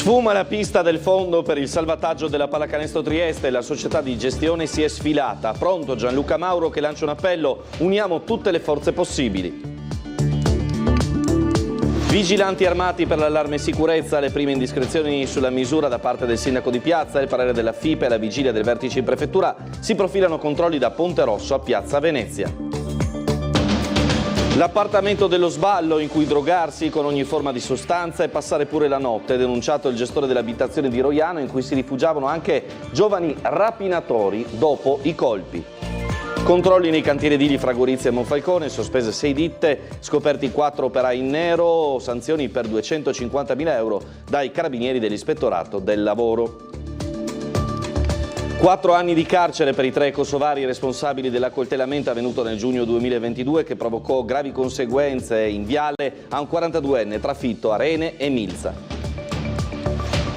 Sfuma la pista del fondo per il salvataggio della Pallacanestro Trieste. La società di gestione si è sfilata. Pronto Gianluca Mauro che lancia un appello. Uniamo tutte le forze possibili. Vigilanti armati per l'allarme sicurezza, le prime indiscrezioni sulla misura da parte del sindaco di Piazza, il parere della FIPE alla vigilia del vertice in prefettura, si profilano controlli da Ponte Rosso a Piazza Venezia. L'appartamento dello sballo in cui drogarsi con ogni forma di sostanza e passare pure la notte, denunciato il gestore dell'abitazione di Roiano in cui si rifugiavano anche giovani rapinatori dopo i colpi. Controlli nei cantieri edili fra Gorizia e Monfalcone, sospese 6 ditte, scoperti 4 operai in nero, sanzioni per 250.000 euro dai carabinieri dell'Ispettorato del Lavoro. 4 anni di carcere per i 3 kosovari responsabili dell'accoltellamento avvenuto nel giugno 2022 che provocò gravi conseguenze in Viale a un 42enne trafitto a Rene e Milza.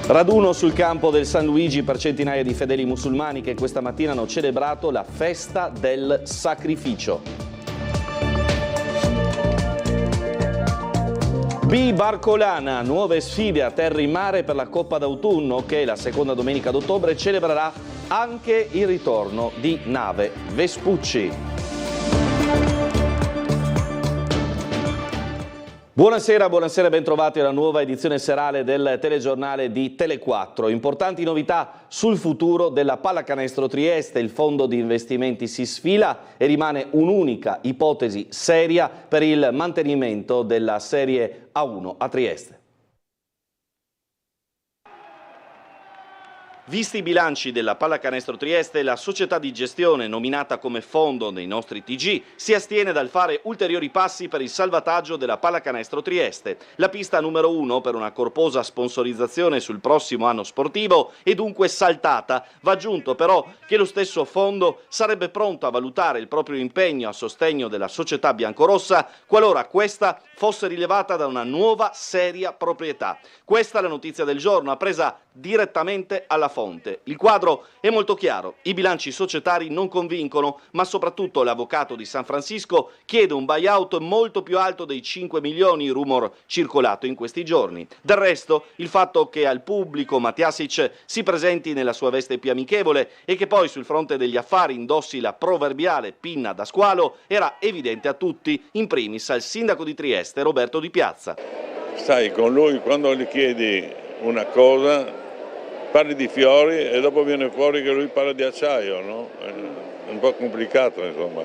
Raduno sul campo del San Luigi per centinaia di fedeli musulmani che questa mattina hanno celebrato la festa del sacrificio. B Barcolana, nuove sfide a terra in mare per la Coppa d'autunno che la seconda domenica d'ottobre celebrerà anche il ritorno di Nave Vespucci. Buonasera, bentrovati alla nuova edizione serale del telegiornale di Tele4. Importanti novità sul futuro della Pallacanestro Trieste. Il fondo di investimenti si sfila e rimane un'unica ipotesi seria per il mantenimento della Serie A1 a Trieste. Visti i bilanci della Pallacanestro Trieste, la società di gestione nominata come fondo nei nostri TG si astiene dal fare ulteriori passi per il salvataggio della Pallacanestro Trieste. La pista numero 1 per una corposa sponsorizzazione sul prossimo anno sportivo è dunque saltata. Va aggiunto però che lo stesso fondo sarebbe pronto a valutare il proprio impegno a sostegno della società biancorossa qualora questa fosse rilevata da una nuova seria proprietà. Questa è la notizia del giorno, appresa direttamente alla fonte. Il quadro è molto chiaro, i bilanci societari non convincono, ma soprattutto l'avvocato di San Francisco chiede un buyout molto più alto dei 5 milioni, rumor circolato in questi giorni. Del resto, il fatto che al pubblico Matjasic si presenti nella sua veste più amichevole e che poi sul fronte degli affari indossi la proverbiale pinna da squalo era evidente a tutti, in primis al sindaco di Trieste, Roberto Di Piazza. Sai, con lui quando gli chiedi una cosa parli di fiori e dopo viene fuori che lui parla di acciaio, no? È un po' complicato, insomma.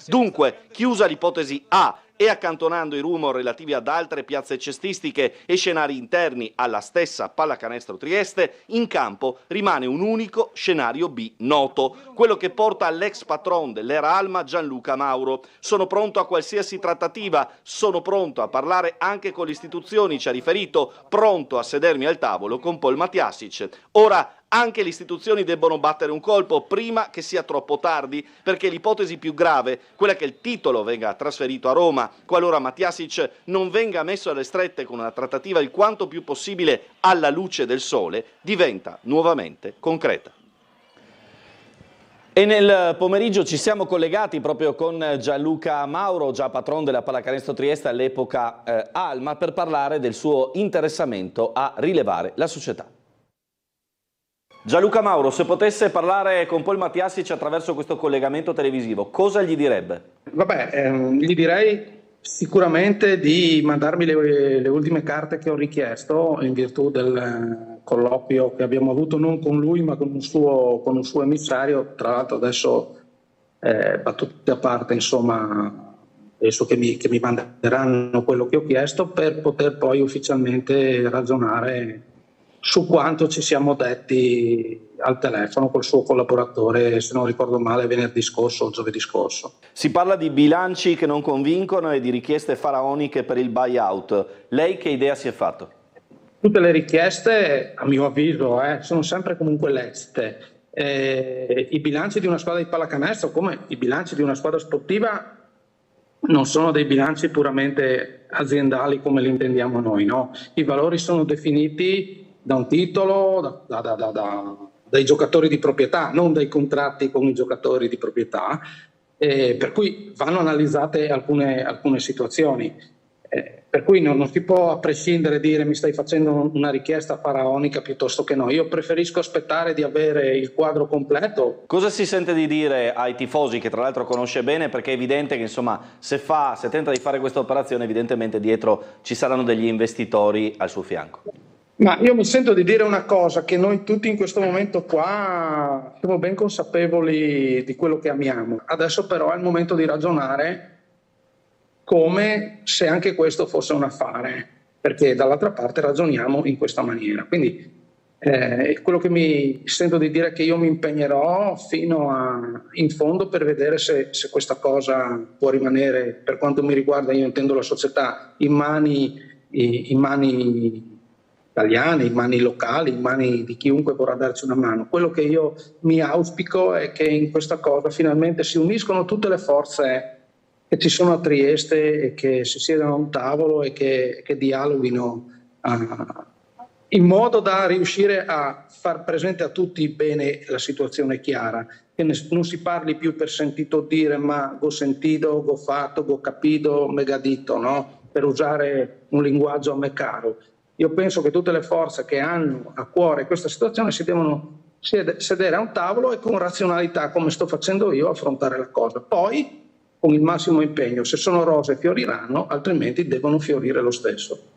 Dunque, chiusa l'ipotesi A e accantonando i rumor relativi ad altre piazze cestistiche e scenari interni alla stessa Pallacanestro Trieste, in campo rimane un unico scenario B noto, quello che porta all'ex patron dell'Era Alma Gianluca Mauro. Sono pronto a qualsiasi trattativa, sono pronto a parlare anche con le istituzioni, ci ha riferito, pronto a sedermi al tavolo con Paul Matjasic. Ora anche le istituzioni debbono battere un colpo prima che sia troppo tardi, perché l'ipotesi più grave, quella che il titolo venga trasferito a Roma, qualora Matjasic non venga messo alle strette con una trattativa il quanto più possibile alla luce del sole, diventa nuovamente concreta. E nel pomeriggio ci siamo collegati proprio con Gianluca Mauro, già patron della Pallacanestro Trieste all'epoca Alma, per parlare del suo interessamento a rilevare la società. Gianluca Mauro, se potesse parlare con Paul Matjasic attraverso questo collegamento televisivo, cosa gli direbbe? Gli direi sicuramente di mandarmi le ultime carte che ho richiesto in virtù del colloquio che abbiamo avuto non con lui ma con un suo emissario. Tra l'altro adesso battute a parte, insomma, penso che mi manderanno quello che ho chiesto per poter poi ufficialmente ragionare su quanto ci siamo detti al telefono col suo collaboratore, se non ricordo male, venerdì scorso o giovedì scorso. Si parla di bilanci che non convincono e di richieste faraoniche per il buyout. Lei che idea si è fatto? Tutte le richieste, a mio avviso, sono sempre comunque lecite. I bilanci di una squadra di pallacanestro, come i bilanci di una squadra sportiva, non sono dei bilanci puramente aziendali come li intendiamo noi, no? I valori sono definiti da un titolo, dai giocatori di proprietà, non dai contratti con i giocatori di proprietà, per cui vanno analizzate alcune situazioni. Per cui non si può a prescindere dire mi stai facendo una richiesta faraonica piuttosto che no. Io preferisco aspettare di avere il quadro completo. Cosa si sente di dire ai tifosi, che tra l'altro conosce bene, perché è evidente che insomma se tenta di fare questa operazione evidentemente dietro ci saranno degli investitori al suo fianco? Ma io mi sento di dire una cosa, che noi tutti in questo momento qua siamo ben consapevoli di quello che amiamo. Adesso però è il momento di ragionare come se anche questo fosse un affare, perché dall'altra parte ragioniamo in questa maniera. Quindi quello che mi sento di dire è che io mi impegnerò fino in fondo per vedere se questa cosa può rimanere, per quanto mi riguarda, io intendo la società, in mani italiane, in mani locali, in mani di chiunque vorrà darci una mano. Quello che io mi auspico è che in questa cosa finalmente si uniscono tutte le forze che ci sono a Trieste e che si siedano a un tavolo e che dialoghino in modo da riuscire a far presente a tutti bene la situazione chiara, che non si parli più per sentito dire ma go sentito, go fatto, go capito, megadito, no? Per usare un linguaggio a me caro. Io penso che tutte le forze che hanno a cuore questa situazione si devono sedere a un tavolo e con razionalità, come sto facendo io, affrontare la cosa. Poi con il massimo impegno, se sono rose fioriranno, altrimenti devono fiorire lo stesso.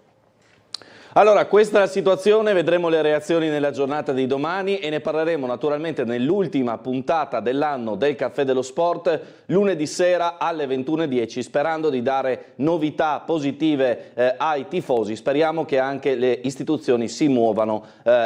Allora, questa è la situazione, vedremo le reazioni nella giornata di domani e ne parleremo naturalmente nell'ultima puntata dell'anno del Caffè dello Sport, lunedì sera alle 21:10, sperando di dare novità positive ai tifosi. Speriamo che anche le istituzioni si muovano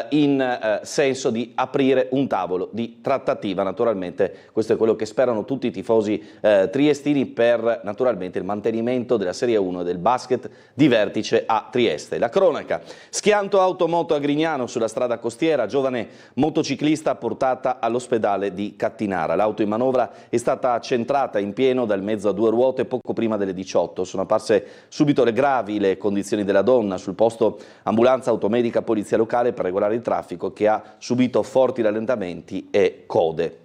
in senso di aprire un tavolo di trattativa. Naturalmente questo è quello che sperano tutti i tifosi triestini per naturalmente il mantenimento della Serie 1 e del basket di vertice a Trieste. La cronaca. Schianto automoto a Grignano sulla strada costiera, giovane motociclista portata all'ospedale di Cattinara. L'auto in manovra è stata centrata in pieno dal mezzo a due ruote poco prima delle 18. Sono apparse subito gravi le condizioni della donna. Sul posto ambulanza automedica polizia locale per regolare il traffico, che ha subito forti rallentamenti e code.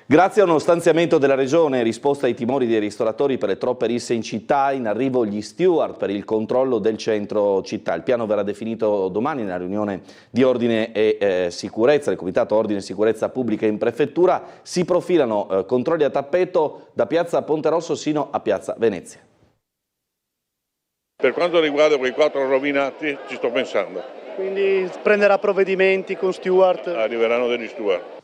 Grazie a uno stanziamento della Regione in risposta ai timori dei ristoratori per le troppe risse in città, in arrivo gli steward per il controllo del centro città. Il piano verrà definito domani nella riunione di ordine e sicurezza, del Comitato Ordine e Sicurezza Pubblica in Prefettura. Si profilano controlli a tappeto da piazza Ponte Rosso sino a piazza Venezia. Per quanto riguarda quei 4 rovinati ci sto pensando. Quindi prenderà provvedimenti con steward? Arriveranno degli steward.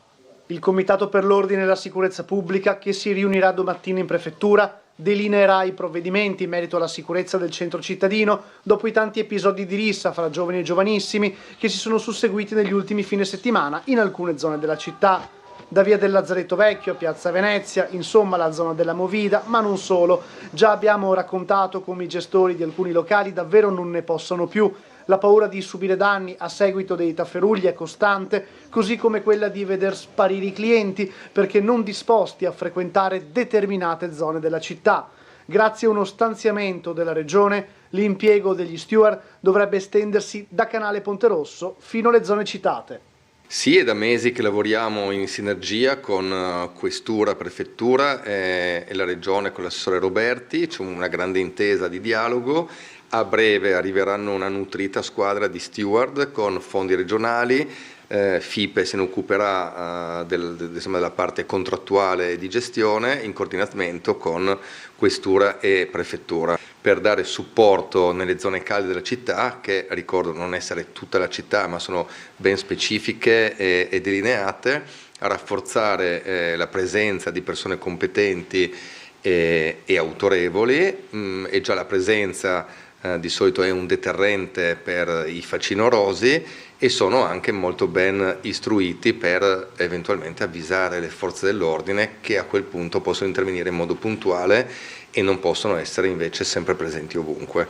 Il Comitato per l'Ordine e la Sicurezza Pubblica, che si riunirà domattina in Prefettura, delineerà i provvedimenti in merito alla sicurezza del centro cittadino dopo i tanti episodi di rissa fra giovani e giovanissimi che si sono susseguiti negli ultimi fine settimana in alcune zone della città. Da via del Lazzaretto Vecchio a piazza Venezia, insomma la zona della Movida, ma non solo. Già abbiamo raccontato come i gestori di alcuni locali davvero non ne possono più. La paura di subire danni a seguito dei tafferugli è costante, così come quella di veder sparire i clienti perché non disposti a frequentare determinate zone della città. Grazie a uno stanziamento della Regione, l'impiego degli steward dovrebbe estendersi da Canale Ponte Rosso fino alle zone citate. Sì, è da mesi che lavoriamo in sinergia con Questura, Prefettura e la Regione con l'assessore Roberti, c'è una grande intesa di dialogo. A breve arriveranno una nutrita squadra di steward con fondi regionali, FIPE se ne occuperà della parte contrattuale di gestione in coordinamento con Questura e Prefettura per dare supporto nelle zone calde della città, che ricordo non essere tutta la città ma sono ben specifiche e delineate, a rafforzare la presenza di persone competenti e autorevoli, e già la presenza di solito è un deterrente per i facinorosi e sono anche molto ben istruiti per eventualmente avvisare le forze dell'ordine, che a quel punto possono intervenire in modo puntuale e non possono essere invece sempre presenti ovunque.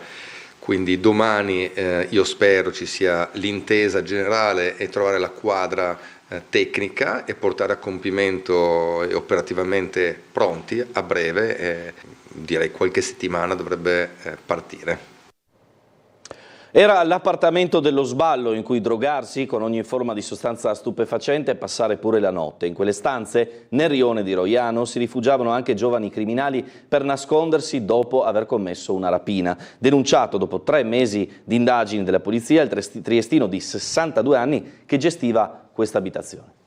Quindi domani io spero ci sia l'intesa generale e trovare la quadra tecnica e portare a compimento e operativamente pronti a breve, direi qualche settimana dovrebbe partire. Era l'appartamento dello sballo in cui drogarsi con ogni forma di sostanza stupefacente e passare pure la notte. In quelle stanze, nel rione di Roiano, si rifugiavano anche giovani criminali per nascondersi dopo aver commesso una rapina. Denunciato dopo 3 mesi di indagini della polizia, il triestino di 62 anni che gestiva questa abitazione.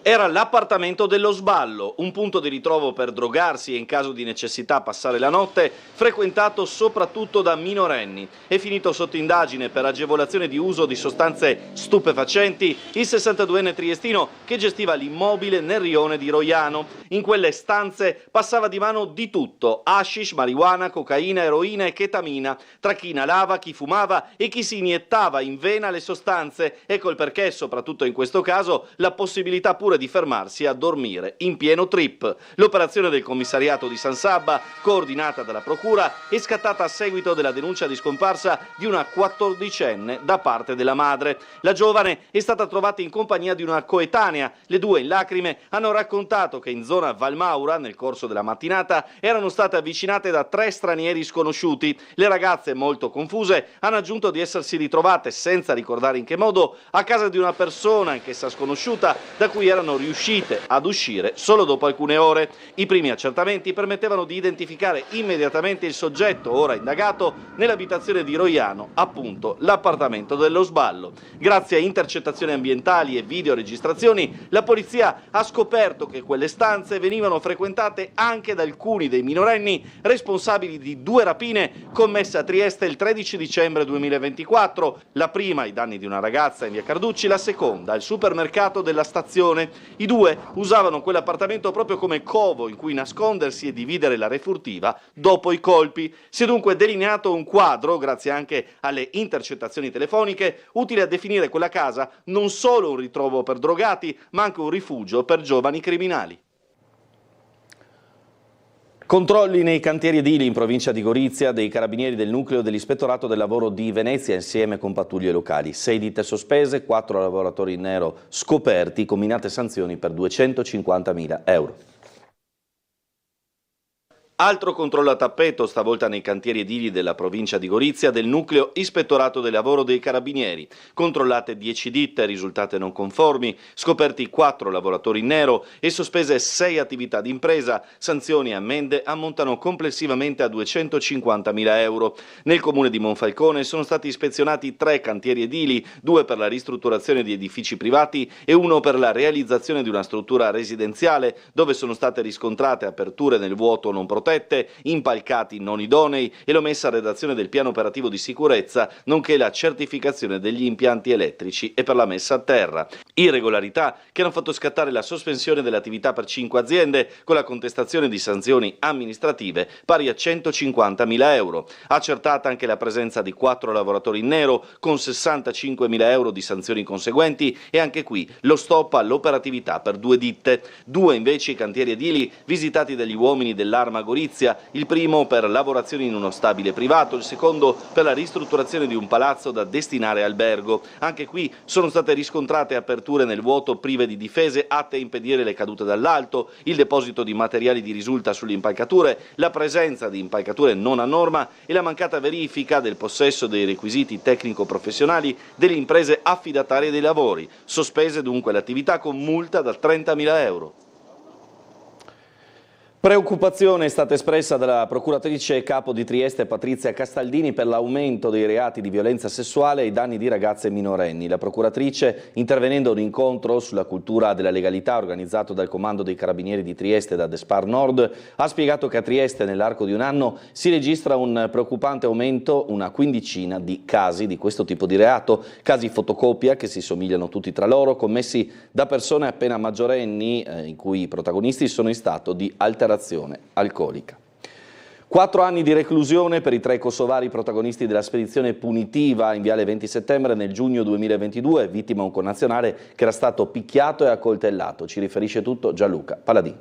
Era l'appartamento dello sballo, un punto di ritrovo per drogarsi e in caso di necessità passare la notte, frequentato soprattutto da minorenni. È finito sotto indagine per agevolazione di uso di sostanze stupefacenti il 62enne triestino che gestiva l'immobile nel rione di Roiano. In quelle stanze passava di mano di tutto: hashish, marijuana, cocaina, eroina e chetamina, tra chi inalava, chi fumava e chi si iniettava in vena le sostanze. Ecco il perché, soprattutto in questo caso, la possibilità pure di fermarsi a dormire in pieno trip. L'operazione del commissariato di San Sabba, coordinata dalla procura, è scattata a seguito della denuncia di scomparsa di una 14enne da parte della madre. La giovane è stata trovata in compagnia di una coetanea. Le due, in lacrime, hanno raccontato che in zona Valmaura, nel corso della mattinata, erano state avvicinate da 3 stranieri sconosciuti. Le ragazze, molto confuse, hanno aggiunto di essersi ritrovate, senza ricordare in che modo, a casa di una persona, anch'essa sconosciuta, da cui erano riuscite ad uscire solo dopo alcune ore. I primi accertamenti permettevano di identificare immediatamente il soggetto ora indagato nell'abitazione di Roiano, appunto l'appartamento dello sballo. Grazie a intercettazioni ambientali e videoregistrazioni, la polizia ha scoperto che quelle stanze venivano frequentate anche da alcuni dei minorenni responsabili di 2 rapine commesse a Trieste il 13 dicembre 2024, la prima ai danni di una ragazza in via Carducci, la seconda al supermercato della stazione. I 2 usavano quell'appartamento proprio come covo in cui nascondersi e dividere la refurtiva dopo i colpi. Si è dunque delineato un quadro, grazie anche alle intercettazioni telefoniche, utile a definire quella casa non solo un ritrovo per drogati, ma anche un rifugio per giovani criminali. Controlli nei cantieri edili in provincia di Gorizia dei carabinieri del nucleo dell'Ispettorato del Lavoro di Venezia insieme con pattuglie locali. 6 ditte sospese, 4 lavoratori in nero scoperti, comminate sanzioni per 250.000 euro. Altro controllo a tappeto, stavolta nei cantieri edili della provincia di Gorizia, del nucleo Ispettorato del Lavoro dei Carabinieri. Controllate 10 ditte, risultate non conformi, scoperti 4 lavoratori in nero e sospese 6 attività d'impresa. Sanzioni e ammende ammontano complessivamente a 250.000 euro. Nel comune di Monfalcone sono stati ispezionati 3 cantieri edili, 2 per la ristrutturazione di edifici privati e 1 per la realizzazione di una struttura residenziale, dove sono state riscontrate aperture nel vuoto non protette, impalcati non idonei e l'omessa redazione del piano operativo di sicurezza, nonché la certificazione degli impianti elettrici e per la messa a terra. Irregolarità che hanno fatto scattare la sospensione delle attività per 5 aziende con la contestazione di sanzioni amministrative pari a 150.000 euro. Accertata anche la presenza di 4 lavoratori in nero con 65.000 euro di sanzioni conseguenti e anche qui lo stop all'operatività per 2 ditte. 2 invece i cantieri edili visitati dagli uomini dell'Arma Gorizia, il primo per lavorazioni in uno stabile privato, il secondo per la ristrutturazione di un palazzo da destinare albergo. Anche qui sono state riscontrate aperture nel vuoto prive di difese atte a impedire le cadute dall'alto, il deposito di materiali di risulta sulle impalcature, la presenza di impalcature non a norma e la mancata verifica del possesso dei requisiti tecnico-professionali delle imprese affidatarie dei lavori. Sospese dunque le attività con multa da 30.000 euro. Preoccupazione è stata espressa dalla procuratrice capo di Trieste Patrizia Castaldini per l'aumento dei reati di violenza sessuale ai danni di ragazze minorenni. La procuratrice, intervenendo a un incontro sulla cultura della legalità organizzato dal Comando dei Carabinieri di Trieste da Despar Nord, ha spiegato che a Trieste nell'arco di un anno si registra un preoccupante aumento, una quindicina di casi di questo tipo di reato, casi fotocopia che si somigliano tutti tra loro, commessi da persone appena maggiorenni in cui i protagonisti sono in stato di alterazione alcolica. 4 anni di reclusione per i 3 kosovari protagonisti della spedizione punitiva in Viale 20 Settembre nel giugno 2022, vittima un connazionale che era stato picchiato e accoltellato. Ci riferisce tutto Gianluca Paladin.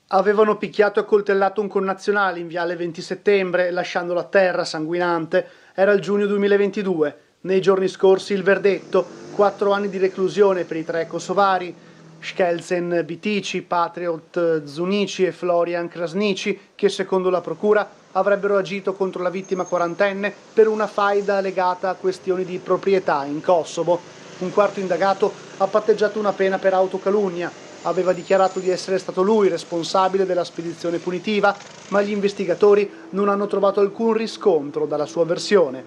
Avevano picchiato e accoltellato un connazionale in Viale 20 Settembre, lasciandolo a terra sanguinante. Era il giugno 2022. Nei giorni scorsi il verdetto: 4 anni di reclusione per i 3 kosovari, Shkelzen Bitici, Patriot Zunici e Florian Krasnici, che secondo la procura avrebbero agito contro la vittima quarantenne per una faida legata a questioni di proprietà in Kosovo. Un quarto indagato ha patteggiato una pena per autocalunnia. Aveva dichiarato di essere stato lui responsabile della spedizione punitiva, ma gli investigatori non hanno trovato alcun riscontro dalla sua versione.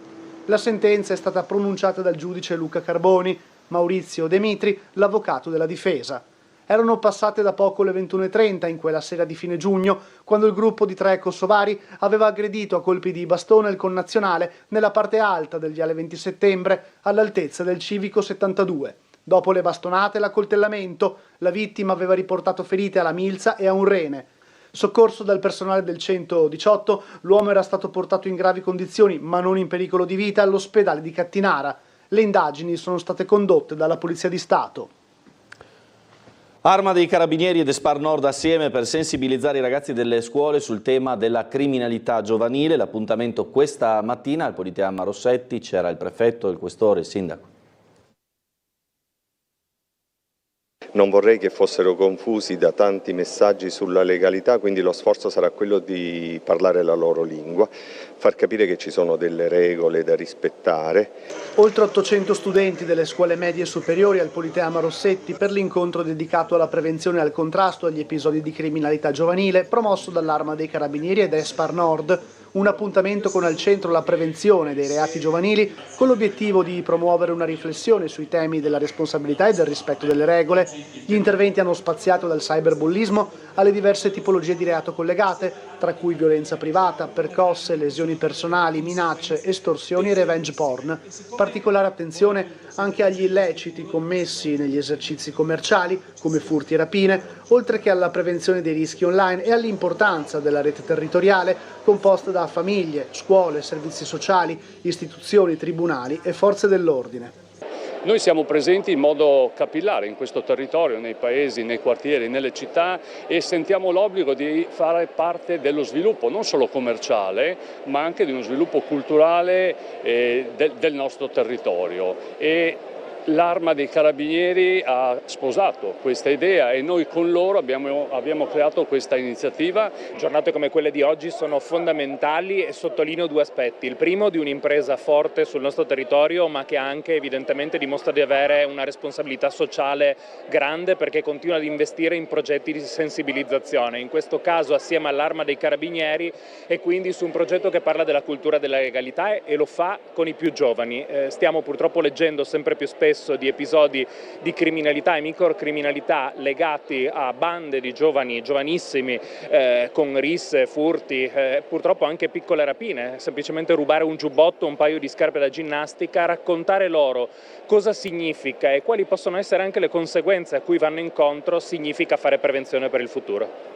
La sentenza è stata pronunciata dal giudice Luca Carboni, Maurizio Demitri, l'avvocato della difesa. Erano passate da poco le 21:30 in quella sera di fine giugno, quando il gruppo di 3 kosovari aveva aggredito a colpi di bastone il connazionale nella parte alta del viale 20 settembre, all'altezza del civico 72. Dopo le bastonate e l'accoltellamento, la vittima aveva riportato ferite alla milza e a un rene. Soccorso dal personale del 118, l'uomo era stato portato in gravi condizioni, ma non in pericolo di vita, all'ospedale di Cattinara. Le indagini sono state condotte dalla Polizia di Stato. Arma dei Carabinieri ed Espar Nord assieme per sensibilizzare i ragazzi delle scuole sul tema della criminalità giovanile. L'appuntamento questa mattina al Politeama Rossetti, c'era il prefetto, il questore, il sindaco. Non vorrei che fossero confusi da tanti messaggi sulla legalità, quindi lo sforzo sarà quello di parlare la loro lingua, far capire che ci sono delle regole da rispettare. Oltre 800 studenti delle scuole medie superiori al Politeama Rossetti per l'incontro dedicato alla prevenzione e al contrasto agli episodi di criminalità giovanile promosso dall'Arma dei Carabinieri ed Espar Nord. Un appuntamento con al centro la prevenzione dei reati giovanili con l'obiettivo di promuovere una riflessione sui temi della responsabilità e del rispetto delle regole. Gli interventi hanno spaziato dal cyberbullismo alle diverse tipologie di reato collegate, tra cui violenza privata, percosse, lesioni personali, minacce, estorsioni e revenge porn. Particolare attenzione anche agli illeciti commessi negli esercizi commerciali, come furti e rapine, oltre che alla prevenzione dei rischi online e all'importanza della rete territoriale composta da famiglie, scuole, servizi sociali, istituzioni, tribunali e forze dell'ordine. Noi siamo presenti in modo capillare in questo territorio, nei paesi, nei quartieri, nelle città e sentiamo l'obbligo di fare parte dello sviluppo non solo commerciale ma anche di uno sviluppo culturale del nostro territorio. E l'Arma dei Carabinieri ha sposato questa idea e noi con loro abbiamo creato questa iniziativa. Giornate come quelle di oggi sono fondamentali e sottolineo due aspetti. Il primo di un'impresa forte sul nostro territorio ma che anche evidentemente dimostra di avere una responsabilità sociale grande perché continua ad investire in progetti di sensibilizzazione, in questo caso assieme all'Arma dei Carabinieri e quindi su un progetto che parla della cultura della legalità e lo fa con i più giovani. Stiamo purtroppo leggendo sempre più spesso di episodi di criminalità e microcriminalità legati a bande di giovanissimi con risse, furti, purtroppo anche piccole rapine, semplicemente rubare un giubbotto, un paio di scarpe da ginnastica, raccontare loro cosa significa e quali possono essere anche le conseguenze a cui vanno incontro, significa fare prevenzione per il futuro.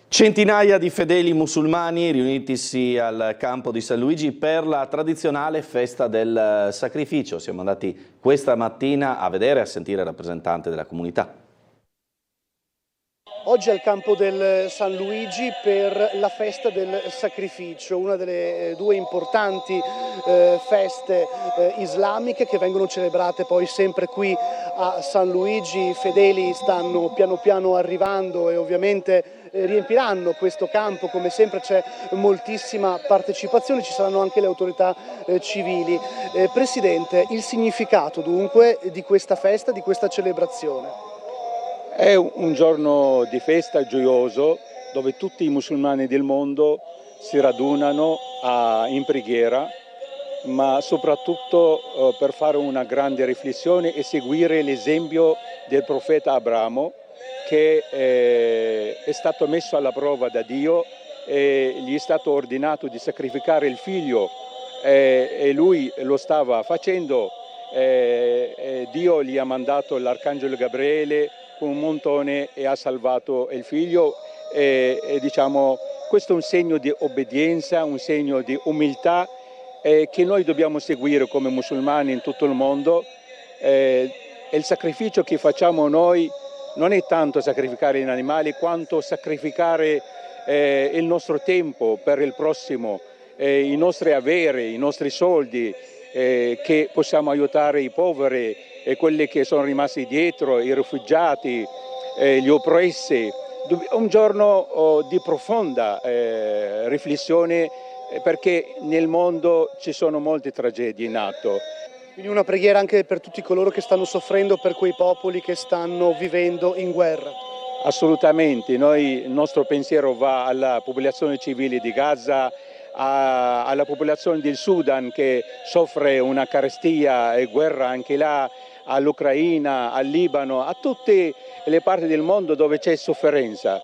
Centinaia di fedeli musulmani riunitisi al campo di San Luigi per la tradizionale festa del sacrificio. Siamo andati questa mattina a vedere e a sentire il rappresentante della comunità. Oggi al campo del San Luigi per la festa del sacrificio, una delle due importanti feste islamiche che vengono celebrate poi sempre qui a San Luigi. I fedeli stanno piano piano arrivando e ovviamente riempiranno questo campo, come sempre c'è moltissima partecipazione, ci saranno anche le autorità civili. Presidente, il significato dunque di questa festa, di questa celebrazione? È un giorno di festa gioioso dove tutti i musulmani del mondo si radunano in preghiera, ma soprattutto per fare una grande riflessione e seguire l'esempio del profeta Abramo, che è stato messo alla prova da Dio e gli è stato ordinato di sacrificare il figlio e lui lo stava facendo. Dio gli ha mandato l'arcangelo Gabriele con un montone e ha salvato il figlio e diciamo questo è un segno di obbedienza, un segno di umiltà che noi dobbiamo seguire come musulmani in tutto il mondo. Il sacrificio che facciamo noi non è tanto sacrificare gli animali quanto sacrificare il nostro tempo per il prossimo, i nostri averi, i nostri soldi, che possiamo aiutare i poveri e quelli che sono rimasti dietro, i rifugiati, gli oppressi. un giorno di profonda riflessione, perché nel mondo ci sono molte tragedie in atto. Quindi una preghiera anche per tutti coloro che stanno soffrendo, per quei popoli che stanno vivendo in guerra. Assolutamente, il nostro pensiero va alla popolazione civile di Gaza, alla popolazione del Sudan che soffre una carestia e guerra anche là, all'Ucraina, al Libano, a tutte le parti del mondo dove c'è sofferenza.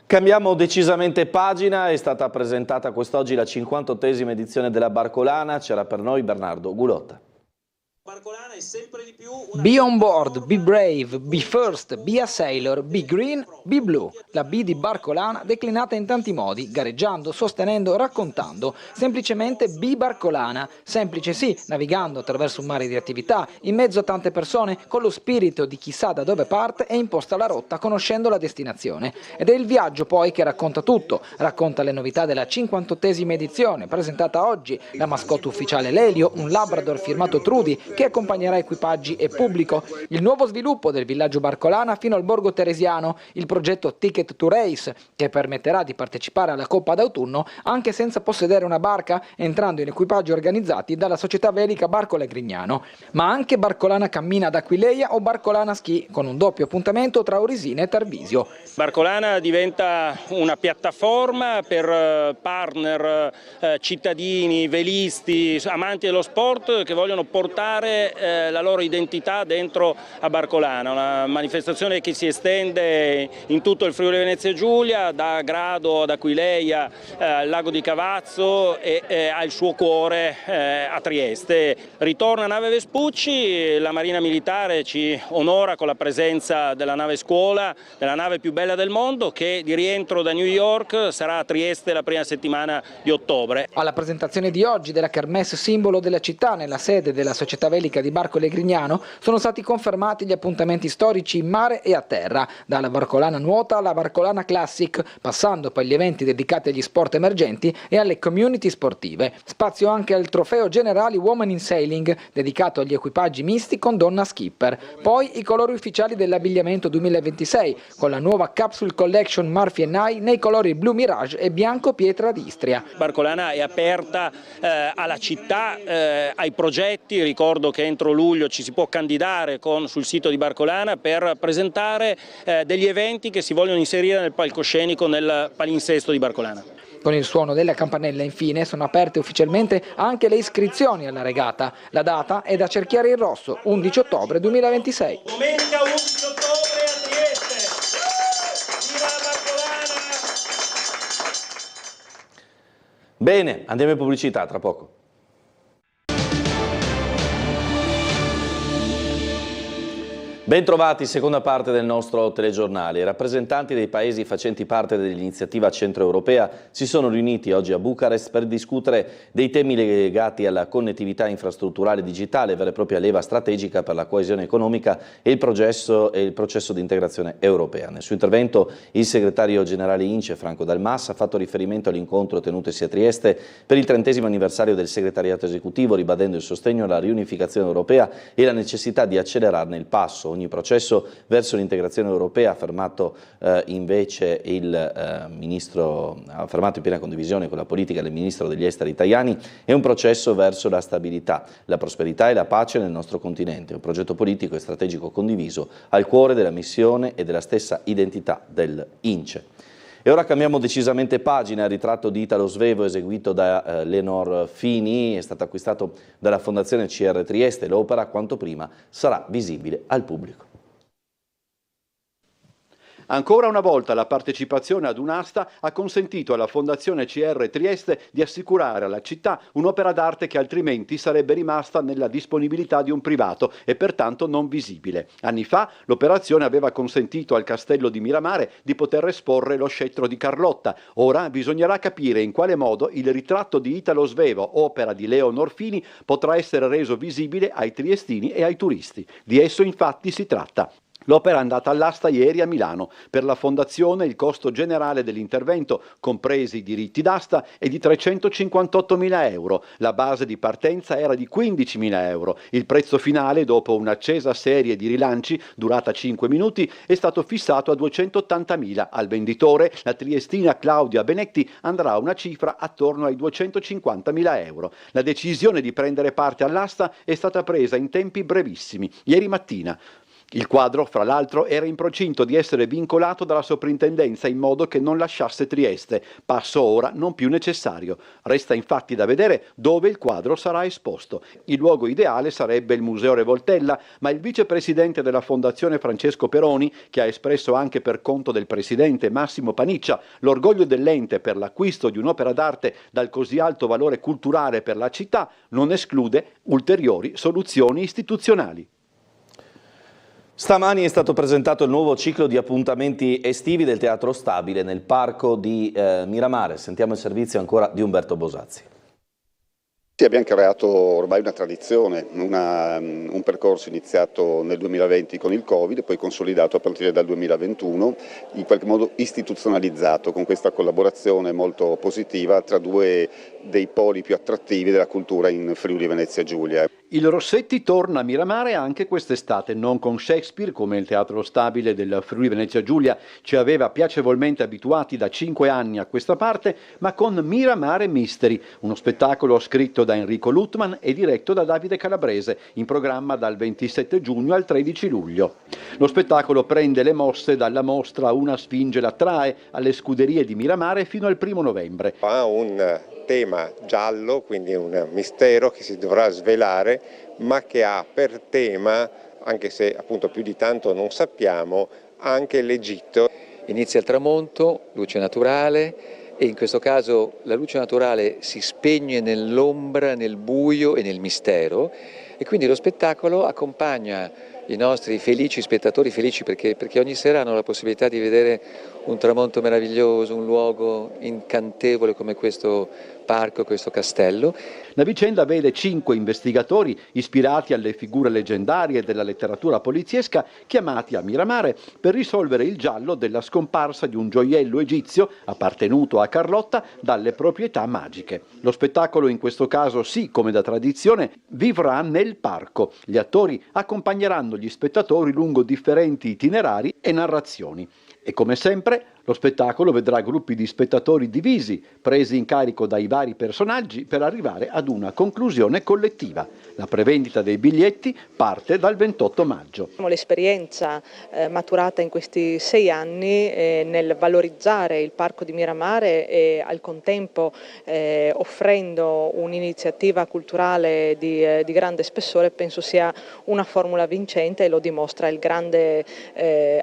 Cambiamo decisamente pagina, è stata presentata quest'oggi la 58esima edizione della Barcolana, c'era per noi Bernardo Gulotta. Barcolana è sempre di più Be on board, be brave, be first, be a sailor, be green, be blue. La B di Barcolana declinata in tanti modi, gareggiando, sostenendo, raccontando. Semplicemente be Barcolana. Semplice sì, navigando attraverso un mare di attività, in mezzo a tante persone, con lo spirito di chissà da dove parte e imposta la rotta, conoscendo la destinazione. Ed è il viaggio poi che racconta tutto. Racconta le novità della 58esima edizione, presentata oggi. La mascotte ufficiale Lelio, un Labrador firmato Trudy, che accompagnerà equipaggi e pubblico, il nuovo sviluppo del villaggio Barcolana fino al borgo teresiano, il progetto Ticket to Race, che permetterà di partecipare alla Coppa d'autunno anche senza possedere una barca, entrando in equipaggi organizzati dalla società velica Barcola e Grignano. Ma anche Barcolana cammina ad Aquileia o Barcolana Ski, con un doppio appuntamento tra Orisina e Tarvisio. Barcolana diventa una piattaforma per partner, cittadini, velisti, amanti dello sport che vogliono portare la loro identità dentro a Barcolana, una manifestazione che si estende in tutto il Friuli Venezia Giulia, da Grado ad Aquileia, al lago di Cavazzo e al suo cuore a Trieste. Ritorna nave Vespucci, la Marina Militare ci onora con la presenza della nave scuola, della nave più bella del mondo, che di rientro da New York sarà a Trieste la prima settimana di ottobre. Alla presentazione di oggi della Kermesse simbolo della città nella sede della società velica di Barcola e Grignano sono stati confermati gli appuntamenti storici in mare e a terra, dalla Barcolana Nuota alla Barcolana Classic, passando per gli eventi dedicati agli sport emergenti e alle community sportive. Spazio anche al trofeo generali Women in Sailing, dedicato agli equipaggi misti con donna skipper. Poi i colori ufficiali dell'abbigliamento 2026, con la nuova Capsule Collection Murphy & Nye nei colori blu Mirage e bianco pietra d'Istria. Barcolana è aperta alla città, ai progetti. Ricordo che entro luglio ci si può candidare sul sito di Barcolana per presentare degli eventi che si vogliono inserire nel palcoscenico, nel palinsesto di Barcolana. Con il suono della campanella infine sono aperte ufficialmente anche le iscrizioni alla regata. La data è da cerchiare in rosso, 11 ottobre 2026. Domenica 11 ottobre a Trieste. Viva Barcolana! Bene, andiamo in pubblicità tra poco. Bentrovati, seconda parte del nostro telegiornale. I rappresentanti dei paesi facenti parte dell'iniziativa centroeuropea si sono riuniti oggi a Bucarest per discutere dei temi legati alla connettività infrastrutturale digitale, vera e propria leva strategica per la coesione economica e il processo di integrazione europea. Nel suo intervento il segretario generale INCE, Franco Dal Mas, ha fatto riferimento all'incontro tenutosi a Trieste per il 30° anniversario del segretariato esecutivo, ribadendo il sostegno alla riunificazione europea e la necessità di accelerarne il passo. Ogni processo verso l'integrazione europea, ha affermato invece il Ministro, ha affermato in piena condivisione con la politica del Ministro degli Esteri Tajani, è un processo verso la stabilità, la prosperità e la pace nel nostro continente, un progetto politico e strategico condiviso al cuore della missione e della stessa identità del INCE. E ora cambiamo decisamente pagina. Il ritratto di Italo Svevo eseguito da Lenor Fini è stato acquistato dalla Fondazione CR Trieste. L'opera quanto prima sarà visibile al pubblico. Ancora una volta la partecipazione ad un'asta ha consentito alla Fondazione CR Trieste di assicurare alla città un'opera d'arte che altrimenti sarebbe rimasta nella disponibilità di un privato e pertanto non visibile. Anni fa l'operazione aveva consentito al Castello di Miramare di poter esporre lo scettro di Carlotta. Ora bisognerà capire in quale modo il ritratto di Italo Svevo, opera di Leo Norfini, potrà essere reso visibile ai triestini e ai turisti. Di esso infatti si tratta. L'opera è andata all'asta ieri a Milano. Per la Fondazione il costo generale dell'intervento, compresi i diritti d'asta, è di 358.000 euro. La base di partenza era di 15.000 euro. Il prezzo finale, dopo un'accesa serie di rilanci durata 5 minuti, è stato fissato a 280.000. Al venditore, la triestina Claudia Benetti, andrà una cifra attorno ai 250.000 euro. La decisione di prendere parte all'asta è stata presa in tempi brevissimi, ieri mattina. Il quadro, fra l'altro, era in procinto di essere vincolato dalla soprintendenza in modo che non lasciasse Trieste, passo ora non più necessario. Resta infatti da vedere dove il quadro sarà esposto. Il luogo ideale sarebbe il Museo Revoltella, ma il vicepresidente della Fondazione Francesco Peroni, che ha espresso anche per conto del presidente Massimo Paniccia l'orgoglio dell'ente per l'acquisto di un'opera d'arte dal così alto valore culturale per la città, non esclude ulteriori soluzioni istituzionali. Stamani è stato presentato il nuovo ciclo di appuntamenti estivi del Teatro Stabile nel parco di Miramare. Sentiamo il servizio ancora di Umberto Bosazzi. Abbiamo creato ormai una tradizione, un percorso iniziato nel 2020 con il Covid e poi consolidato a partire dal 2021, in qualche modo istituzionalizzato con questa collaborazione molto positiva tra due dei poli più attrattivi della cultura in Friuli Venezia Giulia. Il Rossetti torna a Miramare anche quest'estate, non con Shakespeare, come il Teatro Stabile del Friuli Venezia Giulia ci aveva piacevolmente abituati da 5 anni a questa parte, ma con Miramare Mystery, uno spettacolo scritto da Enrico Lutman e diretto da Davide Calabrese, in programma dal 27 giugno al 13 luglio. Lo spettacolo prende le mosse dalla mostra Una Sfinge l'attrae alle Scuderie di Miramare fino al 1 novembre. Ha un tema giallo, quindi un mistero che si dovrà svelare, ma che ha per tema, anche se appunto più di tanto non sappiamo, anche l'Egitto. Inizia il tramonto, luce naturale, e in questo caso la luce naturale si spegne nell'ombra, nel buio e nel mistero, e quindi lo spettacolo accompagna i nostri felici spettatori, felici perché ogni sera hanno la possibilità di vedere un tramonto meraviglioso, un luogo incantevole come questo parco, questo castello. La vicenda vede 5 investigatori ispirati alle figure leggendarie della letteratura poliziesca chiamati a Miramare per risolvere il giallo della scomparsa di un gioiello egizio appartenuto a Carlotta dalle proprietà magiche. Lo spettacolo in questo caso, sì, come da tradizione, vivrà nel parco. Gli attori accompagneranno gli spettatori lungo differenti itinerari e narrazioni. E come sempre lo spettacolo vedrà gruppi di spettatori divisi, presi in carico dai vari personaggi per arrivare ad una conclusione collettiva. La prevendita dei biglietti parte dal 28 maggio. L'esperienza maturata in questi 6 anni nel valorizzare il Parco di Miramare e al contempo offrendo un'iniziativa culturale di grande spessore penso sia una formula vincente e lo dimostra il grande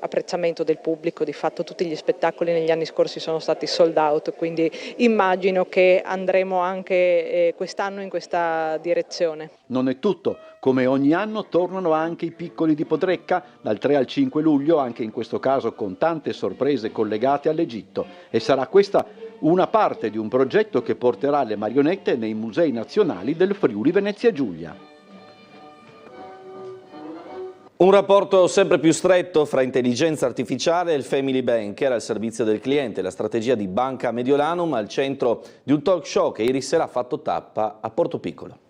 apprezzamento del pubblico. Di fatto tutti gli spettacoli negli anni scorsi sono stati sold out, quindi immagino che andremo anche quest'anno in questa direzione. Non è tutto. Come ogni anno tornano anche i Piccoli di Podrecca dal 3 al 5 luglio, anche in questo caso con tante sorprese collegate all'Egitto. E sarà questa una parte di un progetto che porterà le marionette nei musei nazionali del Friuli Venezia Giulia. Un rapporto sempre più stretto fra intelligenza artificiale e il Family Banker al servizio del cliente, la strategia di Banca Mediolanum al centro di un talk show che ieri sera ha fatto tappa a Portopiccolo.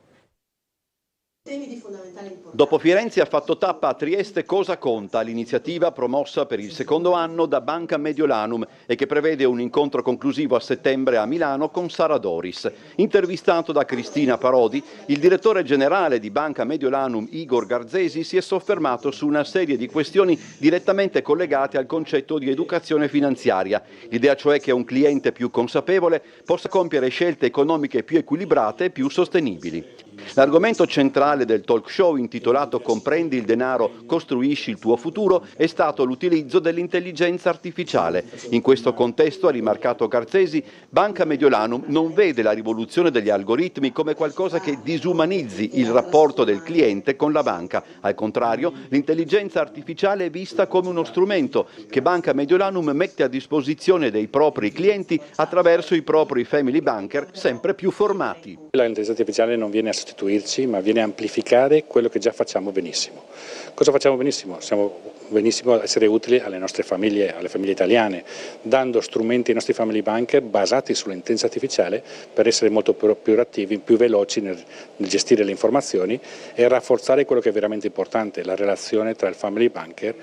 Dopo Firenze ha fatto tappa a Trieste Cosa Conta, l'iniziativa promossa per il 2° anno da Banca Mediolanum e che prevede un incontro conclusivo a settembre a Milano con Sara Doris. Intervistato da Cristina Parodi, il direttore generale di Banca Mediolanum Igor Garzesi si è soffermato su una serie di questioni direttamente collegate al concetto di educazione finanziaria. L'idea cioè che un cliente più consapevole possa compiere scelte economiche più equilibrate e più sostenibili. L'argomento centrale del talk show intitolato Comprendi il denaro, costruisci il tuo futuro è stato l'utilizzo dell'intelligenza artificiale. In questo contesto, ha rimarcato Garzesi, Banca Mediolanum non vede la rivoluzione degli algoritmi come qualcosa che disumanizzi il rapporto del cliente con la banca. Al contrario, l'intelligenza artificiale è vista come uno strumento che Banca Mediolanum mette a disposizione dei propri clienti attraverso i propri family banker sempre più formati. L'intelligenza artificiale non viene a sostituire sostituirci, ma viene a amplificare quello che già facciamo benissimo. Cosa facciamo benissimo? Siamo benissimo a essere utili alle nostre famiglie, alle famiglie italiane, dando strumenti ai nostri family banker basati sull'intelligenza artificiale per essere molto più attivi, più veloci nel gestire le informazioni e rafforzare quello che è veramente importante, la relazione tra il family banker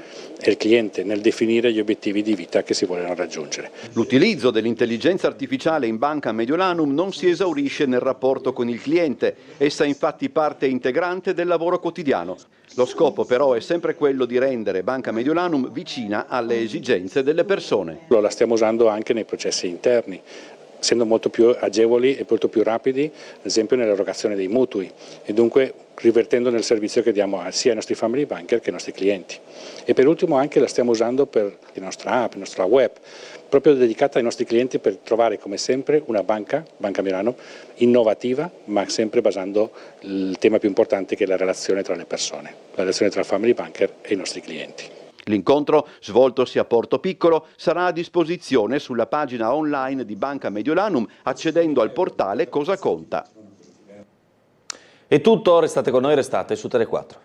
e il cliente nel definire gli obiettivi di vita che si vogliono raggiungere. L'utilizzo dell'intelligenza artificiale in Banca Mediolanum non si esaurisce nel rapporto con il cliente, essa è infatti parte integrante del lavoro quotidiano. Lo scopo però è sempre quello di rendere Banca Mediolanum vicina alle esigenze delle persone. La stiamo usando anche nei processi interni, essendo molto più agevoli e molto più rapidi, ad esempio nell'erogazione dei mutui e dunque rivertendo nel servizio che diamo sia ai nostri family banker che ai nostri clienti. E per ultimo anche la stiamo usando per la nostra app, la nostra web, proprio dedicata ai nostri clienti per trovare come sempre una Banca Mediolanum innovativa, ma sempre basando il tema più importante che è la relazione tra le persone, la relazione tra il family banker e i nostri clienti. L'incontro, svoltosi a Porto Piccolo, sarà a disposizione sulla pagina online di Banca Mediolanum accedendo al portale Cosa Conta. È tutto, restate con noi, restate su Tele4.